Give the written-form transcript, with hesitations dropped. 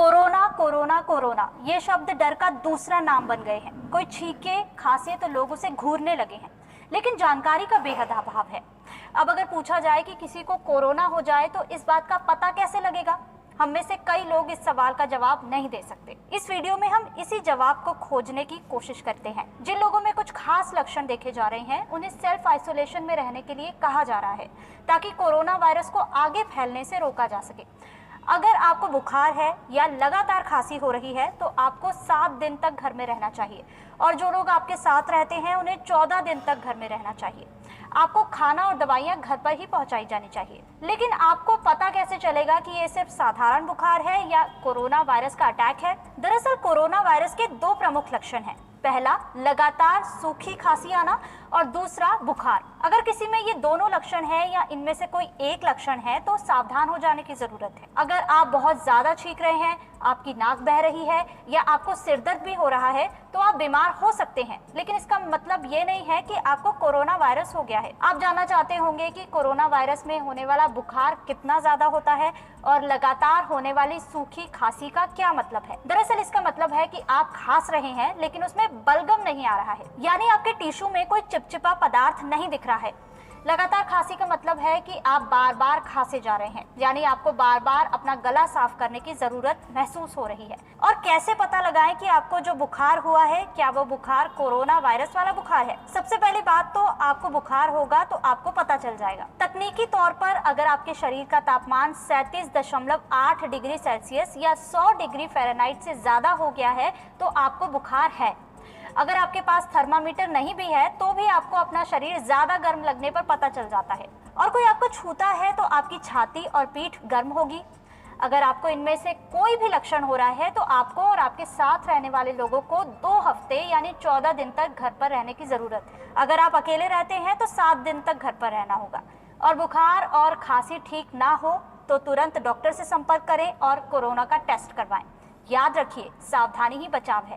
Corona corona corona ये शब्द डर का दूसरा नाम बन गए हैं। कोई छींके खांसे तो लोग उसे घूरने लगे हैं, लेकिन जानकारी का बेहद अभाव है। अब अगर पूछा जाए कि किसी को कोरोना हो जाए तो इस बात का पता कैसे लगेगा, हम में से कई लोग इस सवाल का जवाब नहीं दे सकते। इस वीडियो में हम इसी जवाब को खोजने की कोशिश करते हैं। जिन लोगों में कुछ खास लक्षण देखे जा रहे हैं उन्हें सेल्फ आइसोलेशन में रहने के लिए कहा जा रहा है, ताकि कोरोना वायरस को आगे फैलने से रोका जा सके। अगर आपको बुखार है या लगातार खांसी हो रही है तो आपको 7 दिन तक घर में रहना चाहिए, और जो लोग आपके साथ रहते हैं उन्हें 14 दिन तक घर में रहना चाहिए। आपको खाना और दवाइयाँ घर पर ही पहुंचाई जानी चाहिए। लेकिन आपको पता कैसे चलेगा कि ये सिर्फ साधारण बुखार है या कोरोना वायरस का अटैक है? दरअसल कोरोना वायरस के 2 प्रमुख लक्षण हैं। पहला, लगातार सूखी खांसी आना, और दूसरा, बुखार। अगर किसी में ये दोनों लक्षण है या इनमें से कोई एक लक्षण है तो सावधान हो जाने की जरूरत है। अगर आप बहुत ज्यादा छींक रहे हैं, आपकी नाक बह रही है या आपको सिर दर्द भी हो रहा है तो आप बीमार हो सकते हैं, लेकिन इसका मतलब ये नहीं है कि आपको कोरोना वायरस हो गया है। आप जानना चाहते होंगे कि कोरोना वायरस में होने वाला बुखार कितना ज्यादा होता है और लगातार होने वाली सूखी खांसी का क्या मतलब है। दरअसल इसका मतलब है कि आप खांस रहे हैं लेकिन उसमें बलगम नहीं आ रहा है, यानी आपके टिश्यू में कोई चिपचिपा पदार्थ नहीं दिख रहा है। लगातार खांसी का मतलब है कि आप बार बार खांसे जा रहे हैं, यानी आपको बार बार अपना गला साफ करने की जरूरत महसूस हो रही है। और कैसे पता लगाएं कि आपको जो बुखार हुआ है क्या वो बुखार कोरोना वायरस वाला बुखार है? सबसे पहली बात तो आपको बुखार होगा तो आपको पता चल जाएगा। तकनीकी तौर पर अगर आपके शरीर का तापमान 37.8 डिग्री सेल्सियस या 100 डिग्री फ़ारेनहाइट से ज्यादा हो गया है तो आपको बुखार है। अगर आपके पास थर्मामीटर नहीं भी है तो भी आपको अपना शरीर ज्यादा गर्म लगने पर पता चल जाता है। और कोई आपको छूता है तो आपकी छाती और पीठ गर्म होगी। अगर आपको इनमें से कोई भी लक्षण हो रहा है तो आपको और आपके साथ रहने वाले लोगों को 2 हफ्ते यानी 14 दिन तक घर पर रहने की जरूरत है। अगर आप अकेले रहते हैं तो 7 दिन तक घर पर रहना होगा। और बुखार और खांसी ठीक ना हो तो तुरंत डॉक्टर से संपर्क करें और कोरोना का टेस्ट करवाएं। याद रखिए, सावधानी ही बचाव है।